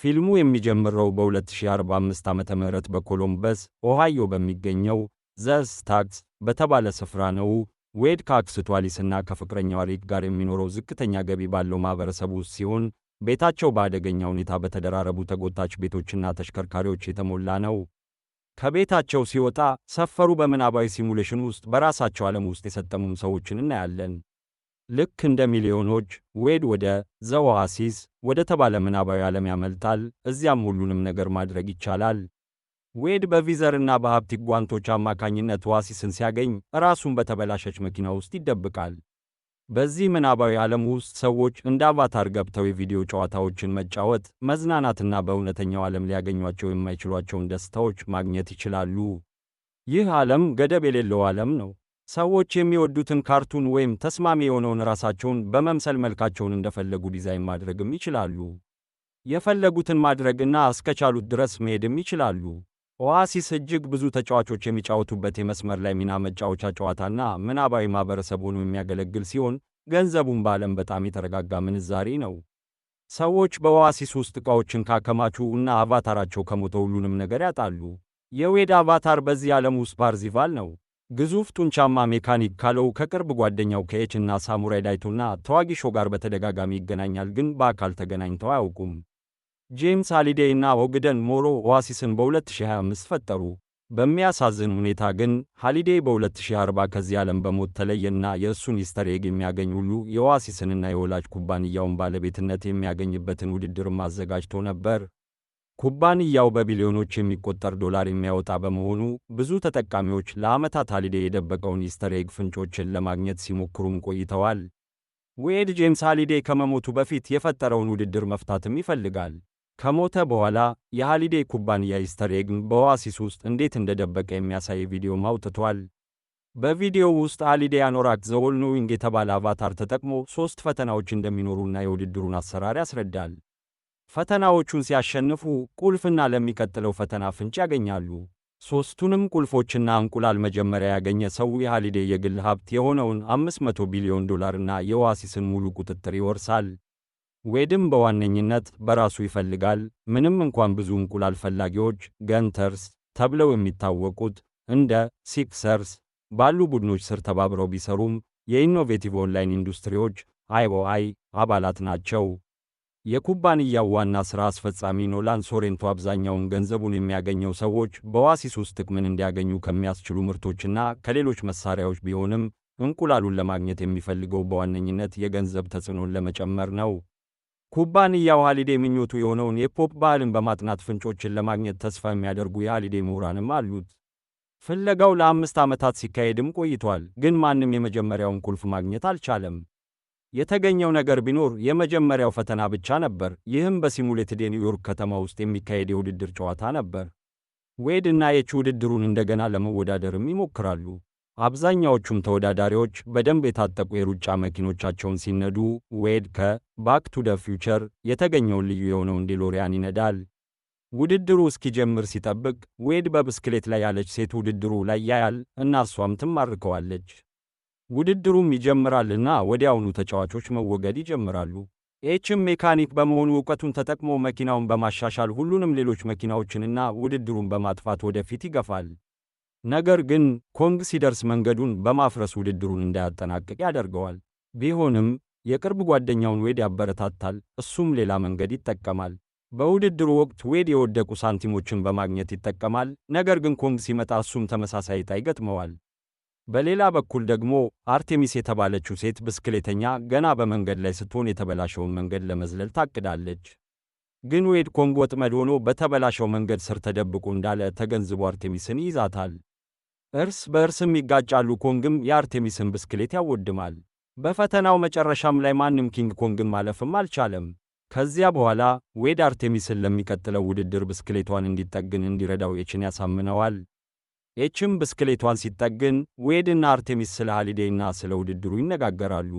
ፊልሙ የሚጀምረው በ2045 ዓመተ ምህረት በኮሎምበስ ኦሃዮ በሚገኘው ዘ ስታክስ በተባለ ስፍራ ነው። ዌድ ከአክስቱ አሊስና ከፍቅረኛዋ ሪክ ጋር የሚኖረው ዝቅተኛ ገቢ ባለው ማህበረሰብ ውስጥ ሲሆን፣ ቤታቸው በአደገኛ ሁኔታ በተደራረቡ ተጎታች ቤቶችና ተሽከርካሪዎች የተሞላ ነው። ከቤታቸው ሲወጣ ሰፈሩ በምናባዊ ሲሙሌሽን ውስጥ በራሳቸው ዓለም ውስጥ የሰጠሙ ሰዎችን እናያለን። ልክ እንደ ሚሊዮኖች፣ ዌድ ወደ ዘ ኦአሲስ ወደ ተባለ ምናባዊ ዓለም ያመልጣል። እዚያም ሁሉንም ነገር ማድረግ ይቻላል። ዌድ በቪዘርና በሃፕቲክ ጓንቶች አማካኝነት ኦአሲስን ሲያገኝ ራሱን በተበላሸች መኪና ውስጥ ይደብቃል። በዚህ ምናባዊ ዓለም ውስጥ ሰዎች እንደ አቫታር ገብተው የቪዲዮ ጨዋታዎችን መጫወት፣ መዝናናትና በእውነተኛው ዓለም ሊያገኟቸው የማይችሏቸውን ደስታዎች ማግኘት ይችላሉ። ይህ ዓለም ገደብ የሌለው ዓለም ነው። ሰዎች የሚወዱትን ካርቱን ወይም ተስማሚ የሆነውን ራሳቸውን በመምሰል መልካቸውን እንደፈለጉ ዲዛይን ማድረግም ይችላሉ። የፈለጉትን ማድረግና እስከቻሉት ድረስ መሄድም ይችላሉ። ኦአሲስ እጅግ ብዙ ተጫዋቾች የሚጫወቱበት የመስመር ላይ ሚና መጫወቻ ጨዋታና ምናባዊ ማህበረሰብ ሆኖ የሚያገለግል ሲሆን፣ ገንዘቡም በዓለም በጣም የተረጋጋ ምንዛሪ ነው። ሰዎች በኦአሲስ ውስጥ ዕቃዎችን ካከማቹ እና አቫታራቸው ከሞተ ሁሉንም ነገር ያጣሉ። የዌድ አቫታር በዚህ ዓለም ውስጥ ፓርዚቫል ነው። ግዙፍ ጡንቻማ ሜካኒክ ካለው ከቅርብ ጓደኛው ከኤች እና ሳሙራይ ዳይቶና ተዋጊ ሾ ጋር በተደጋጋሚ ይገናኛል፣ ግን በአካል ተገናኝተው አያውቁም። ጄምስ ሃሊዴይ እና ኦግደን ሞሮ ኦአሲስን በ2025 ፈጠሩ። በሚያሳዝን ሁኔታ ግን ሃሊዴይ በ2040 ከዚህ ዓለም በሞት ተለየና የእሱን ኢስተር ኤግ የሚያገኝ ሁሉ የኦአሲስንና የወላጅ ኩባንያውን ባለቤትነት የሚያገኝበትን ውድድርም አዘጋጅቶ ነበር። ኩባንያው በቢሊዮኖች የሚቆጠር ዶላር የሚያወጣ በመሆኑ ብዙ ተጠቃሚዎች ለዓመታት ሃሊዴይ የደበቀውን ኢስተር ኤግ ፍንጮችን ለማግኘት ሲሞክሩም ቆይተዋል። ዌድ ጄምስ ሃሊዴይ ከመሞቱ በፊት የፈጠረውን ውድድር መፍታትም ይፈልጋል። ከሞተ በኋላ የሃሊዴይ ኩባንያ ኢስተር ኤግን በኦአሲስ ውስጥ እንዴት እንደደበቀ የሚያሳይ ቪዲዮም አውጥቷል። በቪዲዮው ውስጥ ሃሊዴይ አኖራክ ዘ ኦል ኖዊንግ የተባለ አቫታር ተጠቅሞ 3 ፈተናዎች እንደሚኖሩና የውድድሩን አሰራር ያስረዳል። ፈተናዎቹን ሲያሸንፉ ቁልፍና ለሚቀጥለው ፈተና ፍንጭ ያገኛሉ። 3ቱንም ቁልፎችና እንቁላል መጀመሪያ ያገኘ ሰው የሃሊዴይ የግል ሀብት የሆነውን $500 ቢሊዮን እና የኦአሲስን ሙሉ ቁጥጥር ይወርሳል። ዌድም በዋነኝነት በራሱ ይፈልጋል። ምንም እንኳን ብዙ እንቁላል ፈላጊዎች ገንተርስ ተብለው የሚታወቁት እንደ ሲክሰርስ ባሉ ቡድኖች ስር ተባብረው ቢሰሩም የኢኖቬቲቭ ኦንላይን ኢንዱስትሪዎች IOI አባላት ናቸው። የኩባንያው ዋና ሥራ አስፈጻሚ ኖላን ሶሬንቶ አብዛኛውን ገንዘቡን የሚያገኘው ሰዎች በኦአሲስ ውስጥ ጥቅምን እንዲያገኙ ከሚያስችሉ ምርቶችና ከሌሎች መሳሪያዎች ቢሆንም እንቁላሉን ለማግኘት የሚፈልገው በዋነኝነት የገንዘብ ተጽዕኖን ለመጨመር ነው። ኩባንያው ሃሊዴይ ምኞቱ የሆነውን የፖፕ ባህልን በማጥናት ፍንጮችን ለማግኘት ተስፋ የሚያደርጉ የሃሊዴይ ምሁራንም አሉት። ፍለጋው ለ5 ዓመታት ሲካሄድም ቆይቷል፣ ግን ማንም የመጀመሪያውን ቁልፍ ማግኘት አልቻለም። የተገኘው ነገር ቢኖር የመጀመሪያው ፈተና ብቻ ነበር። ይህም በሲሙሌትድ የኒውዮርክ ከተማ ውስጥ የሚካሄድ የውድድር ጨዋታ ነበር። ዌድ እና ኤች ውድድሩን እንደገና ለመወዳደርም ይሞክራሉ። አብዛኛዎቹም ተወዳዳሪዎች በደንብ የታጠቁ የሩጫ መኪኖቻቸውን ሲነዱ፣ ዌድ ከባክ ቱ ደ ፊውቸር የተገኘውን ልዩ የሆነውን ዴሎሪያን ይነዳል። ውድድሩ እስኪጀምር ሲጠብቅ ዌድ በብስክሌት ላይ ያለች ሴት ውድድሩ ላይ ያያል እና እሷም ትማርከዋለች። ውድድሩም ይጀምራልና ወዲያውኑ ተጫዋቾች መወገድ ይጀምራሉ። ኤችም ሜካኒክ በመሆኑ ዕውቀቱን ተጠቅሞ መኪናውን በማሻሻል ሁሉንም ሌሎች መኪናዎችንና ውድድሩን በማጥፋት ወደፊት ይገፋል። ነገር ግን ኮንግ ሲደርስ መንገዱን በማፍረስ ውድድሩን እንዳያጠናቅቅ ያደርገዋል። ቢሆንም የቅርብ ጓደኛውን ዌድ ያበረታታል፣ እሱም ሌላ መንገድ ይጠቀማል። በውድድሩ ወቅት ዌድ የወደቁ ሳንቲሞችን በማግኘት ይጠቀማል፣ ነገር ግን ኮንግ ሲመጣ እሱም ተመሳሳይ ዕጣ ይገጥመዋል። በሌላ በኩል ደግሞ አርቴሚስ የተባለችው ሴት ብስክሌተኛ ገና በመንገድ ላይ ስትሆን የተበላሸውን መንገድ ለመዝለል ታቅዳለች። ግን ዌድ ኮንግ ወጥመድ ሆኖ በተበላሸው መንገድ ስር ተደብቆ እንዳለ ተገንዝቦ አርቴሚስን ይይዛታል። እርስ በእርስም ይጋጫሉ። ኮንግም የአርቴሚስን ብስክሌት ያወድማል። በፈተናው መጨረሻም ላይ ማንም ኪንግ ኮንግን ማለፍም አልቻለም። ከዚያ በኋላ ዌድ አርቴሚስን ለሚቀጥለው ውድድር ብስክሌቷን እንዲጠግን እንዲረዳው ኤችን ያሳምነዋል። ኤችም ብስክሌቷን ሲጠግን ዌድ እና አርቴሚስ ስለ ሃሊዴይና ስለ ውድድሩ ይነጋገራሉ።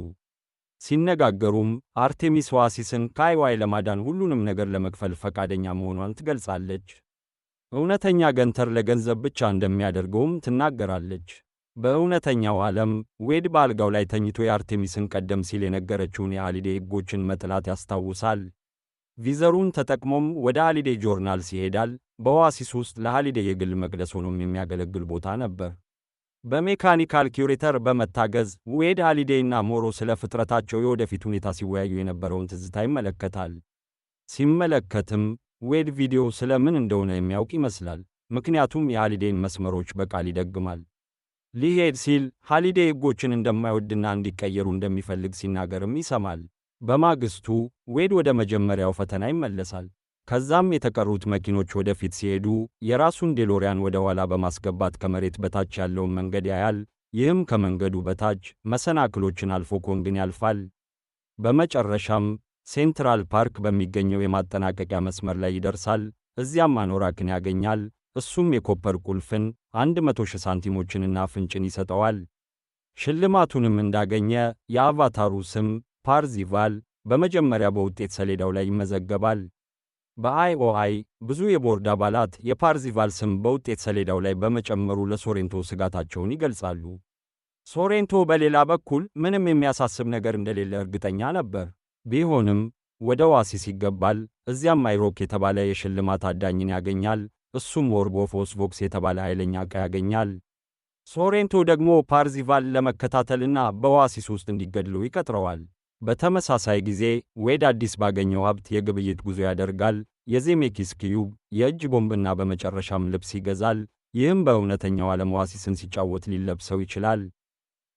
ሲነጋገሩም አርቴሚስ ኦአሲስን ከአይዋይ ለማዳን ሁሉንም ነገር ለመክፈል ፈቃደኛ መሆኗን ትገልጻለች። እውነተኛ ገንተር ለገንዘብ ብቻ እንደሚያደርገውም ትናገራለች። በእውነተኛው ዓለም ዌድ በአልጋው ላይ ተኝቶ የአርቴሚስን ቀደም ሲል የነገረችውን የሃሊዴይ ሕጎችን መጥላት ያስታውሳል። ቪዘሩን ተጠቅሞም ወደ ሃሊዴይ ጆርናልስ ይሄዳል። በኦአሲስ ውስጥ ለሃሊዴይ የግል መቅደስ ሆኖም የሚያገለግል ቦታ ነበር። በሜካኒካል ኪውሬተር በመታገዝ ዌድ ሃሊዴይና ሞሮ ስለ ፍጥረታቸው የወደፊት ሁኔታ ሲወያዩ የነበረውን ትዝታ ይመለከታል። ሲመለከትም ዌድ ቪዲዮ ስለ ምን እንደሆነ የሚያውቅ ይመስላል። ምክንያቱም የሃሊዴይን መስመሮች በቃል ይደግማል። ሊሄድ ሲል ሃሊዴይ ሕጎችን እንደማይወድና እንዲቀየሩ እንደሚፈልግ ሲናገርም ይሰማል። በማግስቱ ዌድ ወደ መጀመሪያው ፈተና ይመለሳል። ከዛም የተቀሩት መኪኖች ወደፊት ሲሄዱ የራሱን ዴሎሪያን ወደ ኋላ በማስገባት ከመሬት በታች ያለውን መንገድ ያያል። ይህም ከመንገዱ በታች መሰናክሎችን አልፎ ኮንግን ያልፋል። በመጨረሻም ሴንትራል ፓርክ በሚገኘው የማጠናቀቂያ መስመር ላይ ይደርሳል። እዚያም አኖራክን ያገኛል። እሱም የኮፐር ቁልፍን 100,000 ሳንቲሞችንና ፍንጭን ይሰጠዋል። ሽልማቱንም እንዳገኘ የአቫታሩ ስም ፓርዚቫል በመጀመሪያ በውጤት ሰሌዳው ላይ ይመዘገባል። በአይኦአይ ብዙ የቦርድ አባላት የፓርዚቫል ስም በውጤት ሰሌዳው ላይ በመጨመሩ ለሶሬንቶ ስጋታቸውን ይገልጻሉ። ሶሬንቶ በሌላ በኩል ምንም የሚያሳስብ ነገር እንደሌለ እርግጠኛ ነበር። ቢሆንም ወደ ኦአሲስ ይገባል። እዚያም አይሮክ የተባለ የሽልማት አዳኝን ያገኛል። እሱም ኦርብ ኦፍ ኦስቮክስ የተባለ ኃይለኛ ዕቃ ያገኛል። ሶሬንቶ ደግሞ ፓርዚቫል ለመከታተልና በኦአሲስ ውስጥ እንዲገድሉ ይቀጥረዋል። በተመሳሳይ ጊዜ ዌድ አዲስ ባገኘው ሀብት የግብይት ጉዞ ያደርጋል። የዜሜኪስ ኪዩብ፣ የእጅ ቦምብና በመጨረሻም ልብስ ይገዛል። ይህም በእውነተኛው ዓለም ኦአሲስን ሲጫወት ሊለብሰው ይችላል።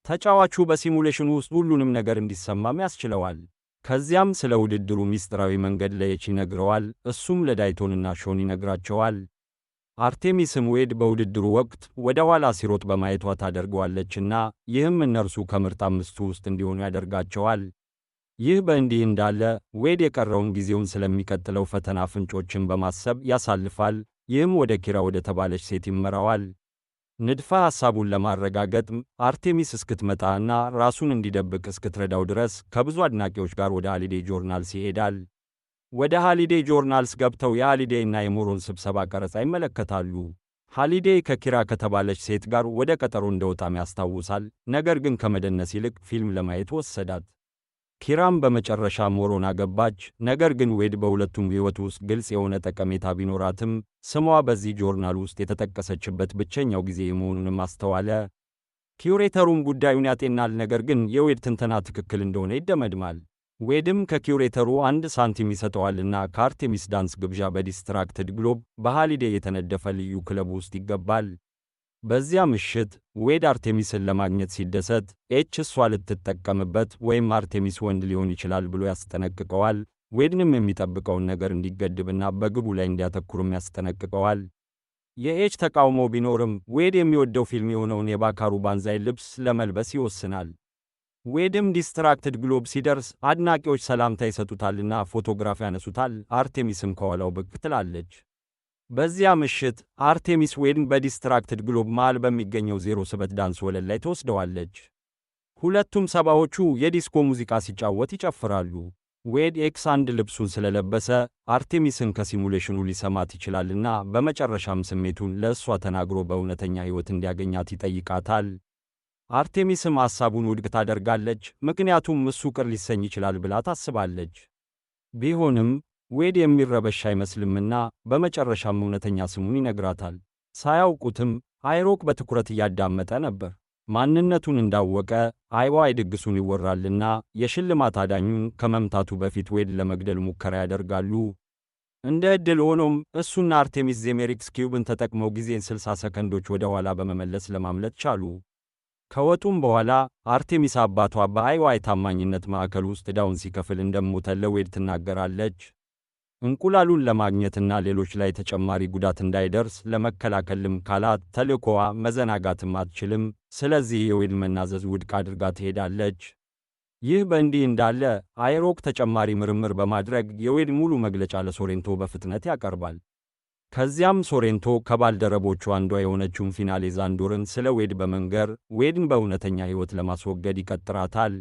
ተጫዋቹ በሲሙሌሽኑ ውስጥ ሁሉንም ነገር እንዲሰማም ያስችለዋል። ከዚያም ስለ ውድድሩ ሚስጥራዊ መንገድ ለኤች ይነግረዋል። እሱም ለዳይቶንና ሾን ይነግራቸዋል። አርቴሚስም ዌድ በውድድሩ ወቅት ወደ ኋላ ሲሮጥ በማየቷ ታደርገዋለችና ይህም እነርሱ ከምርጥ አምስቱ ውስጥ እንዲሆኑ ያደርጋቸዋል። ይህ በእንዲህ እንዳለ ዌድ የቀረውን ጊዜውን ስለሚቀጥለው ፈተና ፍንጮችን በማሰብ ያሳልፋል። ይህም ወደ ኪራ ወደ ተባለች ሴት ይመራዋል። ንድፈ ሐሳቡን ለማረጋገጥም አርቴሚስ እስክትመጣና ራሱን እንዲደብቅ እስክትረዳው ድረስ ከብዙ አድናቂዎች ጋር ወደ ሃሊዴይ ጆርናልስ ይሄዳል። ወደ ሃሊዴይ ጆርናልስ ገብተው የሃሊዴይና የሞሮን ስብሰባ ቀረጻ ይመለከታሉ። ሃሊዴይ ከኪራ ከተባለች ሴት ጋር ወደ ቀጠሮ እንደወጣም ያስታውሳል። ነገር ግን ከመደነስ ይልቅ ፊልም ለማየት ወሰዳት። ኪራም በመጨረሻ ሞሮን አገባች። ነገር ግን ዌድ በሁለቱም ሕይወት ውስጥ ግልጽ የሆነ ጠቀሜታ ቢኖራትም ስሟ በዚህ ጆርናል ውስጥ የተጠቀሰችበት ብቸኛው ጊዜ መሆኑንም አስተዋለ። ኪውሬተሩም ጉዳዩን ያጤናል። ነገር ግን የዌድ ትንተና ትክክል እንደሆነ ይደመድማል። ዌድም ከኪውሬተሩ 1 ሳንቲም ይሰጠዋልና ከአርቴሚስ ዳንስ ግብዣ በዲስትራክትድ ግሎብ በሃሊዴይ የተነደፈ ልዩ ክለብ ውስጥ ይገባል። በዚያ ምሽት ዌድ አርቴሚስን ለማግኘት ሲደሰት ኤች እሷ ልትጠቀምበት ወይም አርቴሚስ ወንድ ሊሆን ይችላል ብሎ ያስጠነቅቀዋል። ዌድንም የሚጠብቀውን ነገር እንዲገድብና በግቡ ላይ እንዲያተኩርም ያስጠነቅቀዋል። የኤች ተቃውሞ ቢኖርም ዌድ የሚወደው ፊልም የሆነውን የባካሩ ባንዛይ ልብስ ለመልበስ ይወስናል። ዌድም ዲስትራክትድ ግሎብ ሲደርስ አድናቂዎች ሰላምታ ይሰጡታልና ፎቶግራፍ ያነሱታል። አርቴሚስም ከኋላው ብቅ ትላለች። በዚያ ምሽት አርቴሚስ ዌድን በዲስትራክትድ ግሎብ መሃል በሚገኘው 07 ዳንስ ወለል ላይ ትወስደዋለች። ሁለቱም ሰባዎቹ የዲስኮ ሙዚቃ ሲጫወት ይጨፍራሉ። ዌድ ኤክስ1 ልብሱን ስለለበሰ አርቴሚስን ከሲሙሌሽኑ ሊሰማት ይችላልና በመጨረሻም ስሜቱን ለእሷ ተናግሮ በእውነተኛ ሕይወት እንዲያገኛት ይጠይቃታል። አርቴሚስም ሐሳቡን ውድቅ ታደርጋለች። ምክንያቱም እሱ ቅር ሊሰኝ ይችላል ብላ ታስባለች። ቢሆንም ዌድ የሚረበሽ አይመስልምና በመጨረሻም እውነተኛ ስሙን ይነግራታል። ሳያውቁትም አይሮክ በትኩረት እያዳመጠ ነበር። ማንነቱን እንዳወቀ አይኦአይ ድግሱን ይወራልና የሽልማት አዳኙን ከመምታቱ በፊት ዌድ ለመግደል ሙከራ ያደርጋሉ። እንደ ዕድል ሆኖም እሱና አርቴሚስ ዜሜሪክስ ኪዩብን ተጠቅመው ጊዜን 60 ሰከንዶች ወደ ኋላ በመመለስ ለማምለጥ ቻሉ። ከወጡም በኋላ አርቴሚስ አባቷ በአይኦአይ ታማኝነት ማዕከል ውስጥ ዕዳውን ሲከፍል እንደሞተ ለዌድ ትናገራለች። እንቁላሉን ለማግኘትና ሌሎች ላይ ተጨማሪ ጉዳት እንዳይደርስ ለመከላከልም ካላት ተልእኮዋ መዘናጋትም አትችልም። ስለዚህ የዌድ መናዘዝ ውድቅ አድርጋ ትሄዳለች። ይህ በእንዲህ እንዳለ አይሮክ ተጨማሪ ምርምር በማድረግ የዌድ ሙሉ መግለጫ ለሶሬንቶ በፍጥነት ያቀርባል። ከዚያም ሶሬንቶ ከባልደረቦቹ አንዷ የሆነችውን ፊናሌ ዛንዶርን ስለ ዌድ በመንገር ዌድን በእውነተኛ ሕይወት ለማስወገድ ይቀጥራታል።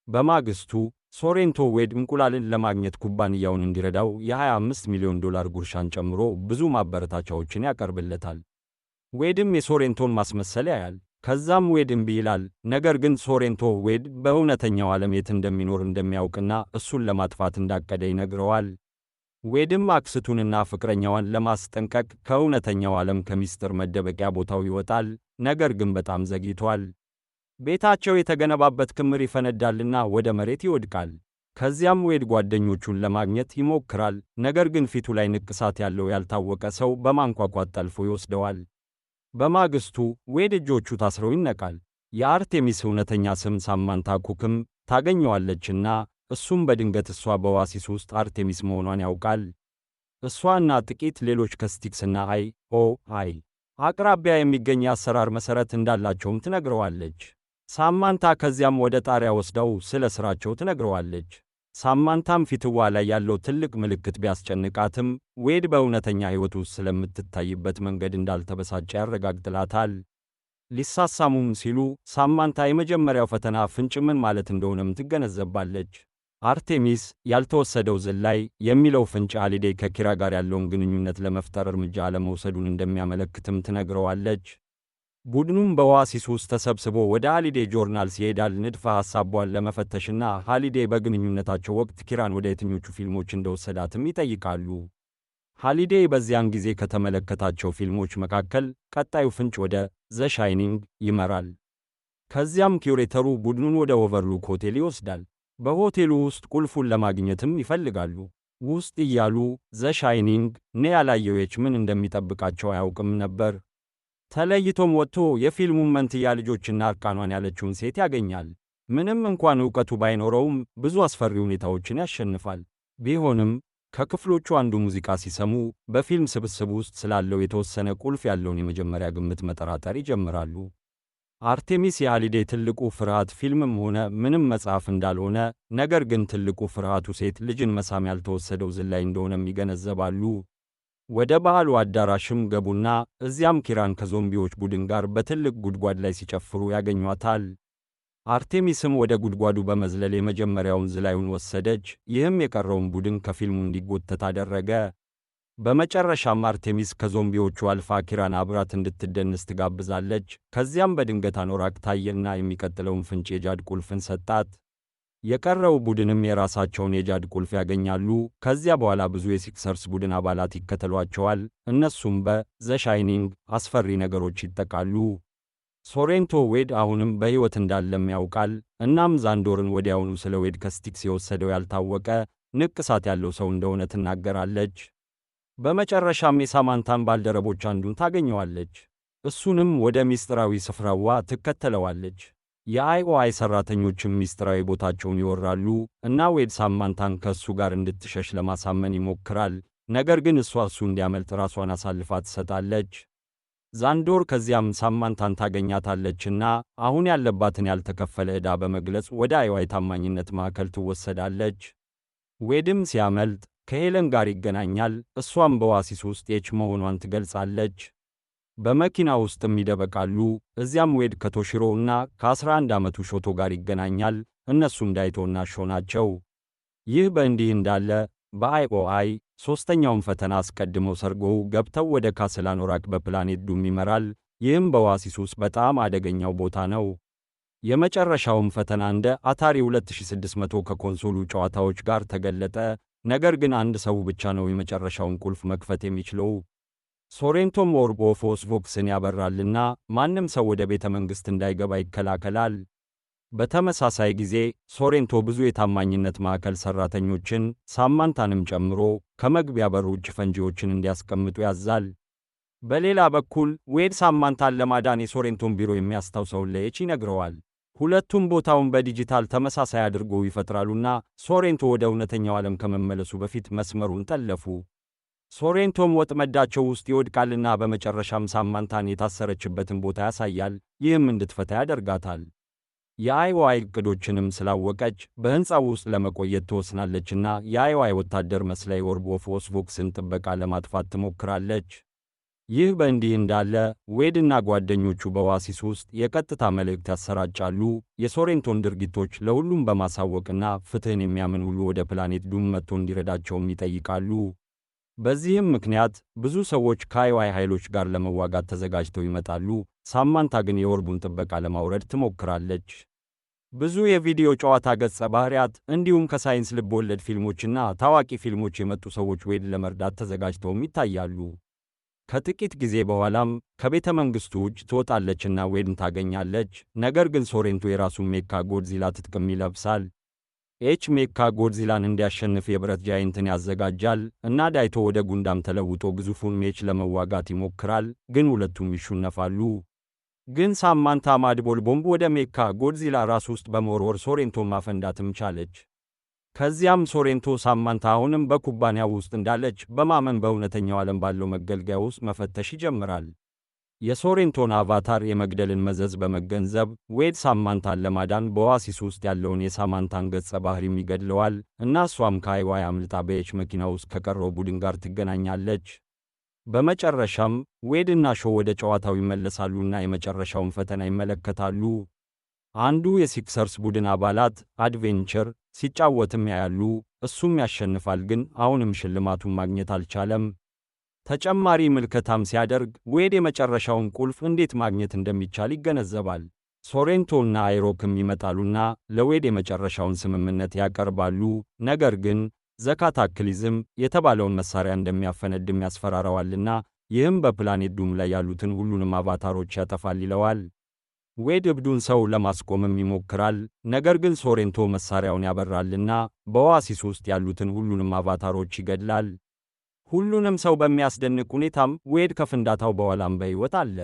በማግስቱ ሶሬንቶ ዌድ እንቁላልን ለማግኘት ኩባንያውን እንዲረዳው የ$25 ሚሊዮን ጉርሻን ጨምሮ ብዙ ማበረታቻዎችን ያቀርብለታል። ዌድም የሶሬንቶን ማስመሰል ያያል። ከዛም ዌድ እምቢ ይላል። ነገር ግን ሶሬንቶ ዌድ በእውነተኛው ዓለም የት እንደሚኖር እንደሚያውቅና እሱን ለማጥፋት እንዳቀደ ይነግረዋል። ዌድም አክስቱንና ፍቅረኛዋን ለማስጠንቀቅ ከእውነተኛው ዓለም ከምስጢር መደበቂያ ቦታው ይወጣል፣ ነገር ግን በጣም ዘግይቷል። ቤታቸው የተገነባበት ክምር ይፈነዳልና ወደ መሬት ይወድቃል። ከዚያም ዌድ ጓደኞቹን ለማግኘት ይሞክራል፣ ነገር ግን ፊቱ ላይ ንቅሳት ያለው ያልታወቀ ሰው በማንኳኳት ጠልፎ ይወስደዋል። በማግስቱ ዌድ እጆቹ ታስረው ይነቃል። የአርቴሚስ እውነተኛ ስም ሳማንታ ኩክም ታገኘዋለችና እሱም በድንገት እሷ በኦአሲስ ውስጥ አርቴሚስ መሆኗን ያውቃል። እሷና ጥቂት ሌሎች ከስቲክስና አይ አቅራቢያ የሚገኝ የአሰራር መሠረት እንዳላቸውም ትነግረዋለች። ሳማንታ ከዚያም ወደ ጣሪያ ወስደው ስለ ሥራቸው ትነግረዋለች። ሳማንታም ፊትዋ ላይ ያለው ትልቅ ምልክት ቢያስጨንቃትም ዌድ በእውነተኛ ሕይወት ውስጥ ስለምትታይበት መንገድ እንዳልተበሳጨ ያረጋግጥላታል። ሊሳሳሙም ሲሉ ሳማንታ የመጀመሪያው ፈተና ፍንጭ ምን ማለት እንደሆነም ትገነዘባለች። አርቴሚስ ያልተወሰደው ዝላይ የሚለው ፍንጭ ሃሊዴይ ከኪራ ጋር ያለውን ግንኙነት ለመፍጠር እርምጃ አለመውሰዱን እንደሚያመለክትም ትነግረዋለች። ቡድኑም በኦአሲስ ውስጥ ተሰብስቦ ወደ ሃሊዴይ ጆርናልስ ይሄዳል፣ ንድፈ ሐሳቧን ለመፈተሽና ሃሊዴይ በግንኙነታቸው ወቅት ኪራን ወደ የትኞቹ ፊልሞች እንደወሰዳትም ይጠይቃሉ። ሃሊዴይ በዚያን ጊዜ ከተመለከታቸው ፊልሞች መካከል ቀጣዩ ፍንጭ ወደ ዘ ሻይኒንግ ይመራል። ከዚያም ኪውሬተሩ ቡድኑን ወደ ኦቨርሉክ ሆቴል ይወስዳል። በሆቴሉ ውስጥ ቁልፉን ለማግኘትም ይፈልጋሉ። ውስጥ እያሉ ዘ ሻይኒንግ ያላየው ምን እንደሚጠብቃቸው አያውቅም ነበር። ተለይቶም ወጥቶ የፊልሙን መንትያ ልጆችና እርቃኗን ያለችውን ሴት ያገኛል። ምንም እንኳን ዕውቀቱ ባይኖረውም ብዙ አስፈሪ ሁኔታዎችን ያሸንፋል። ቢሆንም ከክፍሎቹ አንዱ ሙዚቃ ሲሰሙ በፊልም ስብስብ ውስጥ ስላለው የተወሰነ ቁልፍ ያለውን የመጀመሪያ ግምት መጠራጠር ይጀምራሉ። አርቴሚስ የሃሊዴይ ትልቁ ፍርሃት ፊልምም ሆነ ምንም መጽሐፍ እንዳልሆነ፣ ነገር ግን ትልቁ ፍርሃቱ ሴት ልጅን መሳም ያልተወሰደው ዝላይ እንደሆነም ይገነዘባሉ። ወደ ባህሉ አዳራሽም ገቡና እዚያም ኪራን ከዞምቢዎች ቡድን ጋር በትልቅ ጉድጓድ ላይ ሲጨፍሩ ያገኟታል። አርቴሚስም ወደ ጉድጓዱ በመዝለል የመጀመሪያውን ዝላዩን ወሰደች። ይህም የቀረውን ቡድን ከፊልሙ እንዲጎተት አደረገ። በመጨረሻም አርቴሚስ ከዞምቢዎቹ አልፋ ኪራን አብራት እንድትደንስ ትጋብዛለች። ከዚያም በድንገት አኖራክ ታየና የሚቀጥለውን ፍንጭ የጃድ ቁልፍን ሰጣት። የቀረው ቡድንም የራሳቸውን የጃድ ቁልፍ ያገኛሉ። ከዚያ በኋላ ብዙ የሲክሰርስ ቡድን አባላት ይከተሏቸዋል። እነሱም በዘ ሻይኒንግ አስፈሪ ነገሮች ይጠቃሉ። ሶሬንቶ ዌድ አሁንም በሕይወት እንዳለም ያውቃል። እናም ዛንዶርን ወዲያውኑ ስለ ዌድ ከስቲክስ የወሰደው ያልታወቀ ንቅሳት ያለው ሰው እንደሆነ ትናገራለች። በመጨረሻም የሳማንታን ባልደረቦች አንዱን ታገኘዋለች። እሱንም ወደ ሚስጥራዊ ስፍራዋ ትከተለዋለች። የአይኦአይ ሠራተኞችም ሚስጥራዊ ቦታቸውን ይወራሉ እና ዌድ ሳማንታን ከእሱ ጋር እንድትሸሽ ለማሳመን ይሞክራል። ነገር ግን እሱ እንዲያመልጥ ራሷን አሳልፋ ትሰጣለች። ዛንዶር ከዚያም ሳማንታን ታገኛታለችና አሁን ያለባትን ያልተከፈለ ዕዳ በመግለጽ ወደ አይኦአይ ታማኝነት ማዕከል ትወሰዳለች። ዌድም ሲያመልጥ ከሄለን ጋር ይገናኛል። እሷም በኦአሲስ ውስጥ መሆኗን ትገልጻለች። በመኪና ውስጥም ይደበቃሉ። እዚያም ዌድ ከቶሺሮ እና ከ11 ዓመቱ ሾቶ ጋር ይገናኛል። እነሱም ዳይቶና ሾ ናቸው። ይህ በእንዲህ እንዳለ በአይኦአይ ሦስተኛውን ፈተና አስቀድመው ሰርገው ገብተው ወደ ካስል አኖራክ በፕላኔት ዱም ይመራል። ይህም በኦአሲስ ውስጥ በጣም አደገኛው ቦታ ነው። የመጨረሻውም ፈተና እንደ አታሪ 2600 ከኮንሶሉ ጨዋታዎች ጋር ተገለጠ። ነገር ግን አንድ ሰው ብቻ ነው የመጨረሻውን ቁልፍ መክፈት የሚችለው። ሶሬንቶም ኦርብ ኦፍ ኦስቮክስን ያበራልና ማንም ሰው ወደ ቤተ መንግሥት እንዳይገባ ይከላከላል። በተመሳሳይ ጊዜ ሶሬንቶ ብዙ የታማኝነት ማዕከል ሠራተኞችን ሳማንታንም ጨምሮ ከመግቢያ በር ውጭ ፈንጂዎችን እንዲያስቀምጡ ያዛል። በሌላ በኩል ዌድ ሳማንታን ለማዳን የሶሬንቶን ቢሮ የሚያስታውሰውን ለኤች ይነግረዋል። ሁለቱም ቦታውን በዲጂታል ተመሳሳይ አድርጎ ይፈጥራሉና ሶሬንቶ ወደ እውነተኛው ዓለም ከመመለሱ በፊት መስመሩን ጠለፉ። ሶሬንቶም ወጥመዳቸው ውስጥ ይወድቃልና በመጨረሻም ሳማንታን የታሰረችበትን ቦታ ያሳያል። ይህም እንድትፈታ ያደርጋታል። የአይኦአይ ዕቅዶችንም ስላወቀች በሕንፃው ውስጥ ለመቆየት ትወስናለችና የአይኦአይ ወታደር መስላ የኦርብ ኦፍ ኦስቮክስን ጥበቃ ለማጥፋት ትሞክራለች። ይህ በእንዲህ እንዳለ ዌድና ጓደኞቹ በኦአሲስ ውስጥ የቀጥታ መልእክት ያሰራጫሉ። የሶሬንቶን ድርጊቶች ለሁሉም በማሳወቅና ፍትሕን የሚያምን ሁሉ ወደ ፕላኔት ዱም መጥቶ እንዲረዳቸውም ይጠይቃሉ። በዚህም ምክንያት ብዙ ሰዎች ከአይኦአይ ኃይሎች ጋር ለመዋጋት ተዘጋጅተው ይመጣሉ። ሳማንታ ግን የኦርቡን ጥበቃ ለማውረድ ትሞክራለች። ብዙ የቪዲዮ ጨዋታ ገጸ ባህሪያት እንዲሁም ከሳይንስ ልብ ወለድ ፊልሞችና ታዋቂ ፊልሞች የመጡ ሰዎች ዌድን ለመርዳት ተዘጋጅተውም ይታያሉ። ከጥቂት ጊዜ በኋላም ከቤተ መንግሥቱ ውጭ ትወጣለችና ዌድን ታገኛለች። ነገር ግን ሶሬንቶ የራሱን ሜካ ጎድዚላ ትጥቅም ይለብሳል። ሜካ ጎድዚላን እንዲያሸንፍ የብረት ጃይንትን ያዘጋጃል እና ዳይቶ ወደ ጉንዳም ተለውጦ ግዙፉን ሜች ለመዋጋት ይሞክራል፣ ግን ሁለቱም ይሸነፋሉ። ግን ሳማንታ ማድቦል ቦምብ ወደ ሜካ ጎድዚላ ራስ ውስጥ በመወርወር ሶሬንቶን ማፈንዳትም ቻለች። ከዚያም ሶሬንቶ ሳማንታ አሁንም በኩባንያው ውስጥ እንዳለች በማመን በእውነተኛው ዓለም ባለው መገልገያ ውስጥ መፈተሽ ይጀምራል። የሶሬንቶን አቫታር የመግደልን መዘዝ በመገንዘብ ዌድ ሳማንታን ለማዳን በኦአሲስ ውስጥ ያለውን የሳማንታን ገጸ ባህሪም ይገድለዋል እና እሷም ከአይዋይ አምልጣ በኤች መኪና ውስጥ ከቀረው ቡድን ጋር ትገናኛለች። በመጨረሻም ዌድ እና ሾው ወደ ጨዋታው ይመለሳሉና የመጨረሻውን ፈተና ይመለከታሉ። አንዱ የሲክሰርስ ቡድን አባላት አድቬንቸር ሲጫወትም ያያሉ። እሱም ያሸንፋል፣ ግን አሁንም ሽልማቱን ማግኘት አልቻለም። ተጨማሪ ምልከታም ሲያደርግ ዌድ የመጨረሻውን ቁልፍ እንዴት ማግኘት እንደሚቻል ይገነዘባል። ሶሬንቶ እና አይሮክም ይመጣሉና ለዌድ የመጨረሻውን ስምምነት ያቀርባሉ። ነገር ግን ዘካታክሊዝም የተባለውን መሳሪያ እንደሚያፈነድም ያስፈራራዋልና ይህም በፕላኔት ዱም ላይ ያሉትን ሁሉንም አቫታሮች ያጠፋል ይለዋል። ዌድ እብዱን ሰው ለማስቆምም ይሞክራል። ነገር ግን ሶሬንቶ መሳሪያውን ያበራልና በኦአሲስ ውስጥ ያሉትን ሁሉንም አቫታሮች ይገድላል። ሁሉንም ሰው በሚያስደንቅ ሁኔታም ዌድ ከፍንዳታው በኋላም በሕይወት አለ።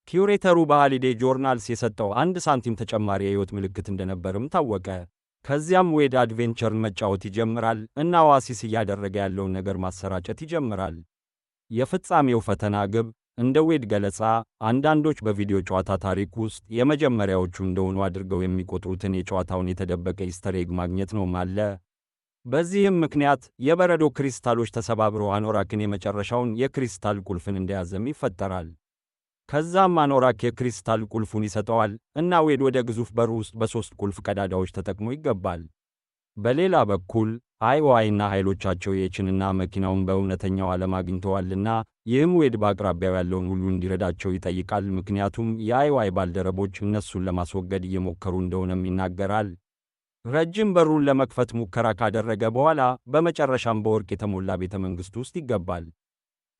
ኪዩሬተሩ በሃሊዴይ ጆርናልስ የሰጠው 1 ሳንቲም ተጨማሪ የሕይወት ምልክት እንደነበርም ታወቀ። ከዚያም ዌድ አድቬንቸርን መጫወት ይጀምራል እና ኦአሲስ እያደረገ ያለውን ነገር ማሰራጨት ይጀምራል። የፍጻሜው ፈተና ግብ እንደ ዌድ ገለጻ አንዳንዶች በቪዲዮ ጨዋታ ታሪክ ውስጥ የመጀመሪያዎቹ እንደሆኑ አድርገው የሚቆጥሩትን የጨዋታውን የተደበቀ ኢስተር ኤግ ማግኘት ነው አለ። በዚህም ምክንያት የበረዶ ክሪስታሎች ተሰባብረው አኖራክን የመጨረሻውን የክሪስታል ቁልፍን እንደያዘም ይፈጠራል። ከዛም አኖራክ የክሪስታል ቁልፉን ይሰጠዋል እና ዌድ ወደ ግዙፍ በር ውስጥ በ3 ቁልፍ ቀዳዳዎች ተጠቅሞ ይገባል። በሌላ በኩል አይዋይና ኃይሎቻቸው የኤችንና መኪናውን በእውነተኛው ዓለም አግኝተዋልና ይህም ዌድ በአቅራቢያው ያለውን ሁሉ እንዲረዳቸው ይጠይቃል፣ ምክንያቱም የአይዋይ ባልደረቦች እነሱን ለማስወገድ እየሞከሩ እንደሆነም ይናገራል። ረጅም በሩን ለመክፈት ሙከራ ካደረገ በኋላ በመጨረሻም በወርቅ የተሞላ ቤተ መንግሥት ውስጥ ይገባል።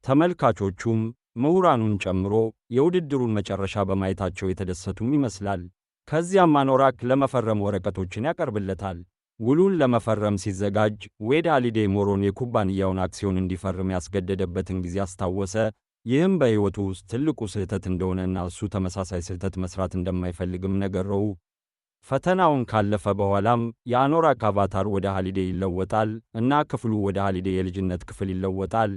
ተመልካቾቹም ምሁራኑን ጨምሮ የውድድሩን መጨረሻ በማየታቸው የተደሰቱም ይመስላል። ከዚያም አኖራክ ለመፈረም ወረቀቶችን ያቀርብለታል። ውሉን ለመፈረም ሲዘጋጅ ዌድ ሃሊዴይ ሞሮን የኩባንያውን አክሲዮን እንዲፈርም ያስገደደበትን ጊዜ አስታወሰ። ይህም በሕይወቱ ውስጥ ትልቁ ስህተት እንደሆነና እሱ ተመሳሳይ ስህተት መስራት እንደማይፈልግም ነገረው። ፈተናውን ካለፈ በኋላም የአኖራክ አቫታር ወደ ሃሊዴይ ይለወጣል እና ክፍሉ ወደ ሃሊዴይ የልጅነት ክፍል ይለወጣል።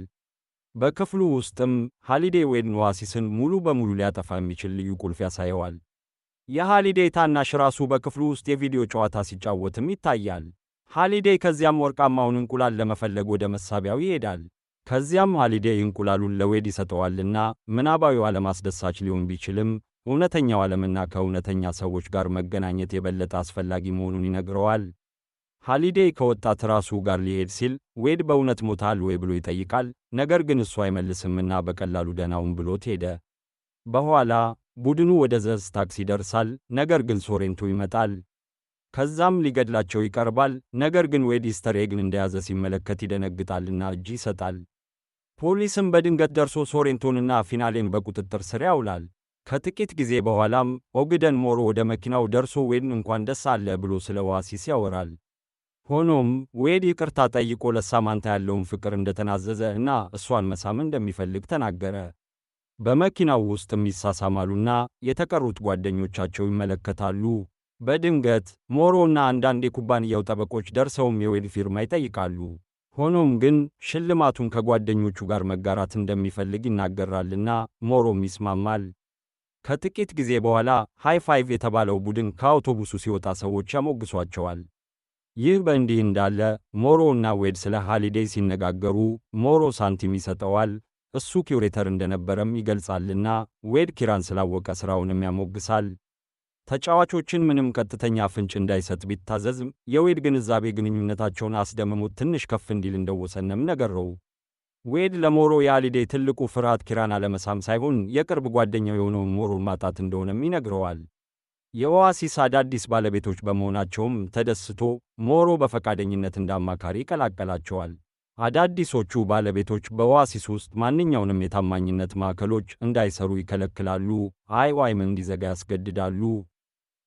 በክፍሉ ውስጥም ሃሊዴይ ዌድን ኦአሲስን ሙሉ በሙሉ ሊያጠፋ የሚችል ልዩ ቁልፍ ያሳየዋል። የሃሊዴይ ታናሽ ራሱ በክፍሉ ውስጥ የቪዲዮ ጨዋታ ሲጫወትም ይታያል። ሃሊዴይ ከዚያም ወርቃማውን እንቁላል ለመፈለግ ወደ መሳቢያው ይሄዳል። ከዚያም ሃሊዴይ እንቁላሉን ለዌድ ይሰጠዋልና ምናባዊው ዓለም አስደሳች ሊሆን ቢችልም እውነተኛው ዓለምና ከእውነተኛ ሰዎች ጋር መገናኘት የበለጠ አስፈላጊ መሆኑን ይነግረዋል። ሃሊዴይ ከወጣት ራሱ ጋር ሊሄድ ሲል ዌድ በእውነት ሞታል ወይ ብሎ ይጠይቃል። ነገር ግን እሱ አይመልስምና በቀላሉ ደህናውን ብሎት ሄደ። በኋላ ቡድኑ ወደ ዘዝ ታክሲ ይደርሳል። ነገር ግን ሶሬንቶ ይመጣል። ከዛም ሊገድላቸው ይቀርባል። ነገር ግን ዌድ ኢስተር ኤግን እንደያዘ ሲመለከት ይደነግጣልና እጅ ይሰጣል። ፖሊስም በድንገት ደርሶ ሶሬንቶንና ፊናሌን በቁጥጥር ስር ያውላል። ከጥቂት ጊዜ በኋላም ኦግደን ሞሮ ወደ መኪናው ደርሶ ዌድን እንኳን ደስ አለ ብሎ ስለ ኦአሲስ ያወራል። ሆኖም ዌድ ይቅርታ ጠይቆ ለሳማንታ ያለውን ፍቅር እንደተናዘዘ እና እሷን መሳም እንደሚፈልግ ተናገረ። በመኪናው ውስጥም ይሳሳማሉና የተቀሩት ጓደኞቻቸው ይመለከታሉ። በድንገት ሞሮ እና አንዳንድ የኩባንያው ጠበቆች ደርሰውም የዌድ ፊርማ ይጠይቃሉ። ሆኖም ግን ሽልማቱን ከጓደኞቹ ጋር መጋራት እንደሚፈልግ ይናገራልና ሞሮም ይስማማል። ከጥቂት ጊዜ በኋላ ሃይ ፋይቭ የተባለው ቡድን ከአውቶቡሱ ሲወጣ ሰዎች ያሞግሷቸዋል። ይህ በእንዲህ እንዳለ ሞሮ እና ዌድ ስለ ሃሊዴይ ሲነጋገሩ ሞሮ ሳንቲም ይሰጠዋል። እሱ ኪዩሬተር እንደነበረም ይገልጻልና ዌድ ኪራን ስላወቀ ሥራውንም ያሞግሳል። ተጫዋቾችን ምንም ቀጥተኛ ፍንጭ እንዳይሰጥ ቢታዘዝም የዌድ ግንዛቤ ግንኙነታቸውን አስደምሞት ትንሽ ከፍ እንዲል እንደወሰነም ነገረው። ዌድ ለሞሮ የሃሊዴይ ትልቁ ፍርሃት ኪራን አለመሳም ሳይሆን የቅርብ ጓደኛው የሆነውን ሞሮን ማጣት እንደሆነም ይነግረዋል። የኦአሲስ አዳዲስ ባለቤቶች በመሆናቸውም ተደስቶ ሞሮ በፈቃደኝነት እንዳማካሪ ይቀላቀላቸዋል። አዳዲሶቹ ባለቤቶች በኦአሲስ ውስጥ ማንኛውንም የታማኝነት ማዕከሎች እንዳይሰሩ ይከለክላሉ፣ ወይም እንዲዘጋ ያስገድዳሉ።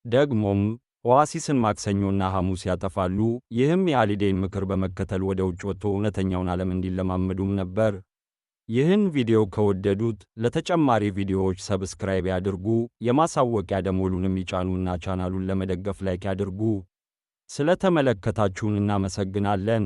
ደግሞም ኦአሲስን ማክሰኞና ሐሙስ ያጠፋሉ። ይህም የሃሊዴይን ምክር በመከተል ወደ ውጭ ወጥቶ እውነተኛውን ዓለም እንዲለማመዱም ነበር። ይህን ቪዲዮ ከወደዱት ለተጨማሪ ቪዲዮዎች ሰብስክራይብ ያድርጉ፣ የማሳወቂያ ደወሉንም ይጫኑና ቻናሉን ለመደገፍ ላይክ ያድርጉ። ስለተመለከታችሁን እናመሰግናለን።